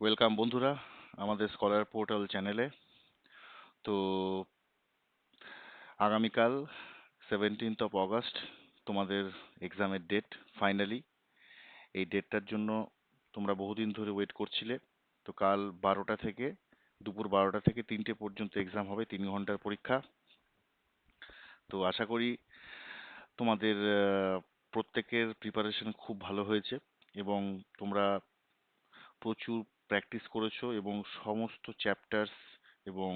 Welcome বন্ধুরা আমাদের scholar portal চ্যানেলে। তো আগামীকাল 17 অগস্ট তোমাদের এক্সামের ডেট ফাইনালি। এই ডেটটার জন্য তোমরা বহুদিন ধরে ওয়েট করছিলে। তো কাল 12টা থেকে দুপুর 12টা থেকে 3টে পর্যন্ত এক্সাম হবে, 3 ঘন্টার পরীক্ষা। তো আশা করি তোমাদের প্রত্যেকের প্রিপারেশন খুব ভালো হয়েছে এবং তোমরা প্রচুর প্র্যাকটিস করেছো এবং সমস্ত চ্যাপ্টার্স এবং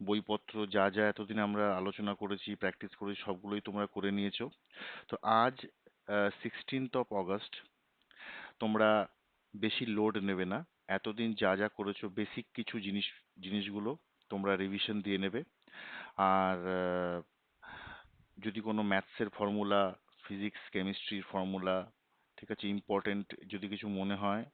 বইপত্র যা যা এতদিন আমরা আলোচনা করেছি প্র্যাকটিস করেছি সবগুলোই তোমরা করে নিয়েছো। তো আজ 16 অগস্ট তোমরা বেশি লোড নেবে না। এতদিন যা যা করেছো বেসিক কিছু জিনিসগুলো তোমরা রিভিশন দিয়ে নেবে। আর যদি কোনো ম্যাথসের ফর্মুলা, ফিজিক্স কেমিস্ট্রির ফর্মুলা, ঠিক আছে, ইম্পর্টেন্ট যদি কিছু মনে হয়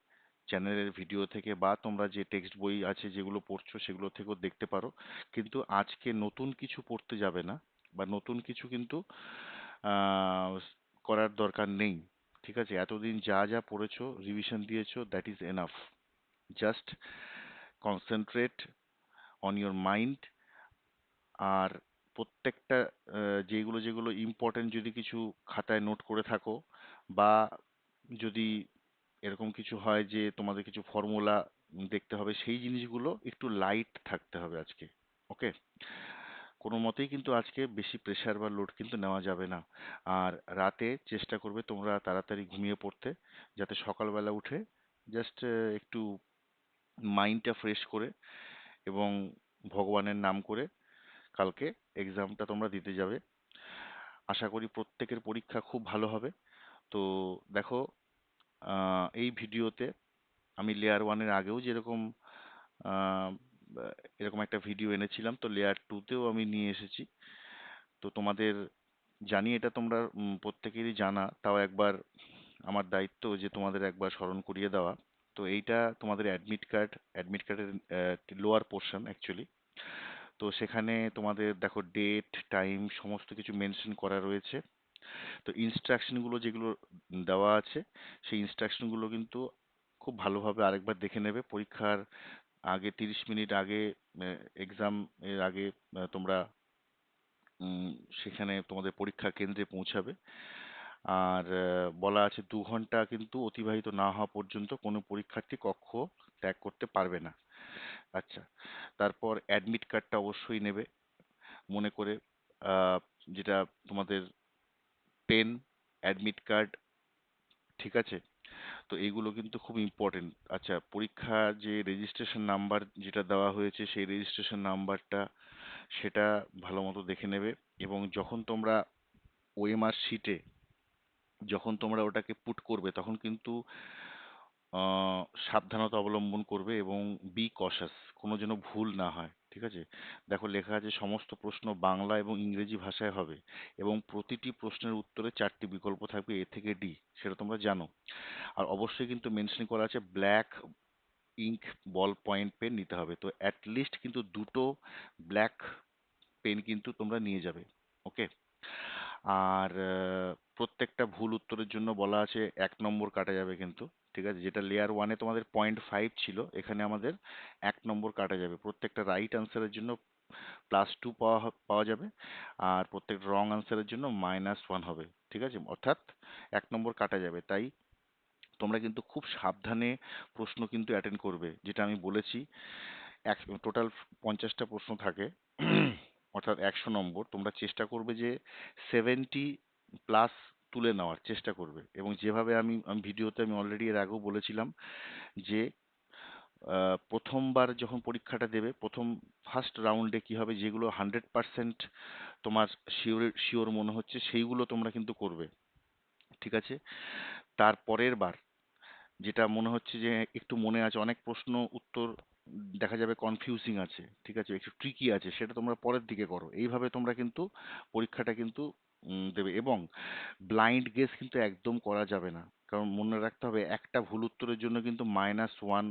চ্যানেলের ভিডিও থেকে বা তোমরা যে টেক্সট বই আছে যেগুলো পড়ছো সেগুলো থেকেও দেখতে পারো। কিন্তু আজকে নতুন কিছু পড়তে যাবে না বা নতুন কিছু কিন্তু আহ, করার দরকার নেই। ঠিক আছে, এতদিন যা যা পড়েছো রিভিশন দিয়েছো, that is enough. Just concentrate on your mind. আর প্রত্যেকটা যেগুলো যেগুলো ইম্পর্টেন্ট যদি কিছু খাতায় নোট করে থাকো বা যদি এরকম কিছু হয় যে তোমাদের কিছু ফর্মুলা দেখতে হবে, সেই জিনিসগুলো একটু লাইট থাকতে হবে আজকে। ওকে, কোনো মতেই কিন্তু আজকে বেশি প্রেশার বা লোড কিন্তু নেওয়া যাবে না। আর রাতে চেষ্টা করবে তোমরা তাড়াতাড়ি ঘুমিয়ে পড়তে, যাতে সকালবেলা উঠে জাস্ট একটু মাইন্ডটা ফ্রেশ করে এবং ভগবানের নাম করে কালকে এক্সামটা তোমরা দিতে যাবে। আশা করি প্রত্যেকের পরীক্ষা খুব ভালো হবে। তো দেখো, এই ভিডিওতে আমি লেয়ার 1-এর আগেও যেরকম আহ, এরকম একটা ভিডিও এনেছিলাম, তো লেয়ার 2-তেও আমি নিয়ে এসেছি। তো তোমাদের জানি এটা তোমরা প্রত্যেকেরই জানা, তাও একবার আমার দায়িত্ব যে তোমাদের একবার স্মরণ করিয়ে দেওয়া। তো এইটা তোমাদের অ্যাডমিট কার্ডের লোয়ার পোর্শন অ্যাকচুয়ালি। তো সেখানে তোমাদের দেখো ডেট টাইম সমস্ত কিছু মেনশন করা রয়েছে। তো ইনস্ট্রাকশনগুলো যেগুলো দেওয়া আছে, সেই ইনস্ট্রাকশনগুলো কিন্তু খুব ভালোভাবে আরেকবার দেখে নেবে। পরীক্ষার আগে 30 মিনিট আগে, এক্সাম এর আগে তোমরা উম, সেখানে তোমাদের পরীক্ষা কেন্দ্রে পৌঁছাবে। আর বলা আছে 2 ঘন্টা কিন্তু অতিবাহিত না হওয়া পর্যন্ত কোনো পরীক্ষার্থী কক্ষ ত্যাগ করতে পারবে না। আচ্ছা, তারপর অ্যাডমিট কার্ডটা অবশ্যই নেবে মনে করে। আহ, যেটা তোমাদের পেন, অ্যাডমিট কার্ড, ঠিক আছে। তো এইগুলো কিন্তু খুব ইম্পর্টেন্ট। আচ্ছা, পরীক্ষা যে রেজিস্ট্রেশন নাম্বার যেটা দেওয়া হয়েছে সেই রেজিস্ট্রেশন নাম্বারটা সেটা ভালো মতো দেখে নেবে। এবং যখন তোমরা ওএমআর শিটে যখন তোমরা ওটাকে পুট করবে তখন কিন্তু সাবধানতা অবলম্বন করবে এবং বি কশাস, কোনো যেন ভুল না হয়। ঠিক আছে, দেখো লেখা আছে সমস্ত প্রশ্ন বাংলা এবং ইংরেজি ভাষায় হবে এবং প্রতিটি প্রশ্নের উত্তরে 4টি বিকল্প থাকবে, এ থেকে ডি, সেটা তোমরা জানো। আর অবশ্যই কিন্তু মেনশন করা আছে black ink ball point pen নিতে হবে। তো অ্যাটলিস্ট কিন্তু দুটো ব্ল্যাক পেন কিন্তু তোমরা নিয়ে যাবে। ওকে। আর প্রত্যেকটা ভুল উত্তরের জন্য বলা আছে 1 নম্বর কাটা যাবে কিন্তু। ঠিক আছে, যেটা লেয়ার 1-এ তোমাদের 0.5 ছিল, এখানে আমাদের 1 নম্বর কাটা যাবে। প্রত্যেকটা রাইট আনসারের জন্য +2 পাওয়া যাবে আর প্রত্যেক রং আনসারের জন্য -1 হবে। ঠিক আছে, অর্থাৎ 1 নম্বর কাটা যাবে। তাই তোমরা কিন্তু খুব সাবধানে প্রশ্ন কিন্তু অ্যাটেন্ড করবে, যেটা আমি বলেছি। টোটাল 50টা প্রশ্ন থাকে, অর্থাৎ 100 নম্বর। তোমরা চেষ্টা করবে যে 70+ তুলে নেওয়ার চেষ্টা করবে। এবং যেভাবে আমি ভিডিওতে আমি অলরেডি এর আগেও বলেছিলাম যে প্রথমবার যখন পরীক্ষাটা দেবে, ফার্স্ট রাউন্ডে কি হবে, যেগুলো 100% তোমার শিওর মনে হচ্ছে সেইগুলো তোমরা কিন্তু করবে। ঠিক আছে, তারপরের বার যেটা মনে হচ্ছে যে একটু মনে আছে, অনেক প্রশ্ন উত্তর দেখা যাবে কনফিউজিং আছে, ঠিক আছে, একটু ট্রিকি আছে, সেটা তোমরা পরের দিকে করো। এইভাবে তোমরা কিন্তু পরীক্ষাটা কিন্তু দেবে। এবং ব্লাইন্ড গেস কিন্তু একদম করা যাবে না, কারণ মনে রাখতে হবে একটা ভুল উত্তরের জন্য কিন্তু -1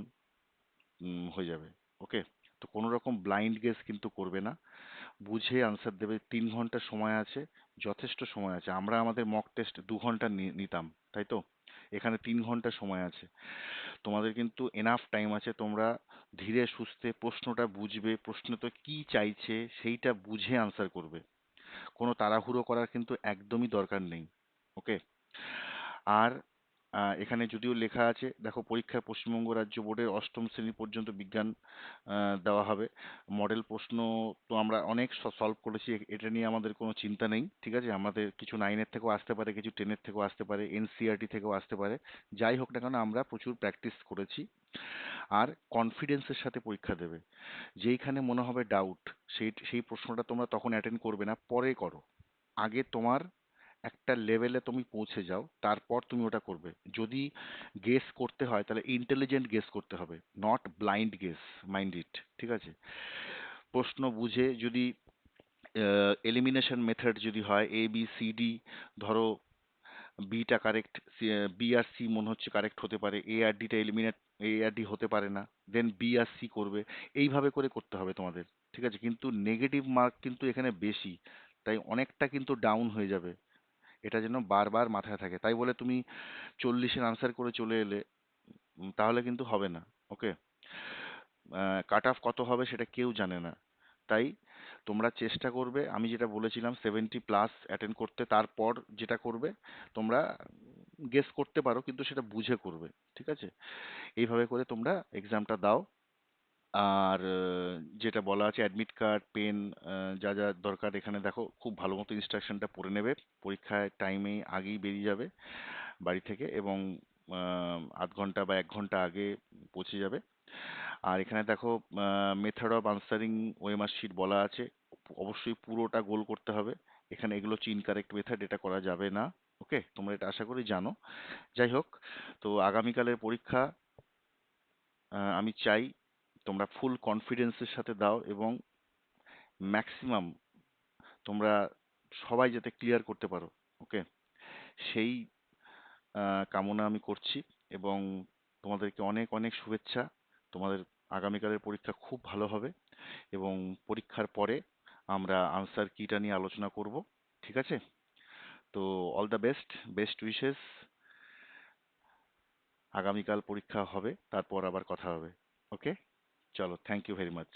হয়ে যাবে। ওকে, তো কোনো রকম ব্লাইন্ড গেস কিন্তু করবে না, বুঝে আনসার দেবে। 3 ঘন্টা সময় আছে, যথেষ্ট সময় আছে। আমরা আমাদের মক টেস্ট 2 ঘন্টা নিতাম, তাই তো? এখানে 3 ঘন্টা সময় আছে। তোমাদের কিন্তু এনাফ টাইম আছে, তোমরা ধীরে সুস্থে প্রশ্নটা বুঝবে, প্রশ্ন তো কি চাইছে সেইটা বুঝে আনসার করবে। কোনো তাড়াহুড়ো করার কিন্তু একদমই দরকার নেই। ওকে। আর এখানে যদিও লেখা আছে, দেখো পরীক্ষায় পশ্চিমবঙ্গ রাজ্য বোর্ডের অষ্টম শ্রেণী পর্যন্ত বিজ্ঞান দেওয়া হবে। মডেল প্রশ্ন তো আমরা অনেক সলভ করেছি, এটা নিয়ে আমাদের কোনো চিন্তা নেই। ঠিক আছে, আমাদের কিছু 9-এর থেকেও আসতে পারে, কিছু 10-এর থেকেও আসতে পারে, এনসিইআরটি থেকেও আসতে পারে। যাই হোক না কেন আমরা প্রচুর প্র্যাকটিস করেছি। আর কনফিডেন্সের সাথে পরীক্ষা দেবে। যেইখানে মনে হবে ডাউট, সেই সেই প্রশ্নটা তোমরা তখন অ্যাটেন্ড করবে না, পরে করো। আগে তোমার একটা লেভেলে তুমি পৌঁছে যাও, তারপর তুমি ওটা করবে। যদি গেস করতে হয় তাহলে ইন্টেলিজেন্ট গেস করতে হবে, not blind guess. Mind it. ঠিক আছে, প্রশ্ন বুঝে যদি এলিমিনেশন মেথড যদি হয় এ বি সি ডি, ধরো বিটা কারেক্ট, বি আর সি মনে হচ্ছে কারেক্ট হতে পারে, এ আর ডিটা এলিমিনেট, এ আর ডি হতে পারে না, দেন বি আর সি করবে। এইভাবে করে করতে হবে তোমাদের। ঠিক আছে, কিন্তু নেগেটিভ মার্ক কিন্তু এখানে বেশি, তাই অনেকটা কিন্তু ডাউন হয়ে যাবে। এটা যেন বারবার মাথায় থাকে। তাই বলে তুমি 40-এর আনসার করে চলে এলে তাহলে কিন্তু হবে না। ওকে। কাট অফ কত হবে সেটা কেউ জানে না। তাই তোমরা চেষ্টা করবে, আমি যেটা বলেছিলাম 70+ অ্যাটেন্ড করতে, তারপর যেটা করবে তোমরা গেস করতে পারো কিন্তু সেটা বুঝে করবে। ঠিক আছে, এইভাবে করে তোমরা এক্সামটা দাও। আর যেটা বলা আছে অ্যাডমিট কার্ড, পেন, যা যা দরকার এখানে দেখো, খুব ভালো মতো ইনস্ট্রাকশনটা পড়ে নেবে। পরীক্ষায় টাইমে আগেই বেরিয়ে যাবে বাড়ি থেকে, এবং আধ ঘন্টা বা 1 ঘন্টা আগে পৌঁছে যাবে। আর এখানে দেখো method of answering OMR sheet বলা আছে, অবশ্যই পুরোটা গোল করতে হবে। এখানে এগুলো হচ্ছে ইনকারেক্ট মেথড, এটা করা যাবে না। ওকে, তোমরা এটা আশা করি জানো। যাই হোক, তো আগামীকালের পরীক্ষা আমি চাই তোমরা ফুল কনফিডেন্সের সাথে দাও, এবং ম্যাক্সিমাম তোমরা সবাই যাতে ক্লিয়ার করতে পারো। ওকে, সেই কামনা আমি করছি, এবং তোমাদেরকে অনেক অনেক শুভেচ্ছা। তোমাদের আগামীকালের পরীক্ষা খুব ভালো হবে, এবং পরীক্ষার পরে আমরা আনসার কিটা নিয়ে আলোচনা করব। ঠিক আছে, তো all the best, best wishes. আগামীকাল পরীক্ষা হবে, তারপর আবার কথা হবে। ওকে, চলো, থ্যাংক ইউ ভেরি মাচ।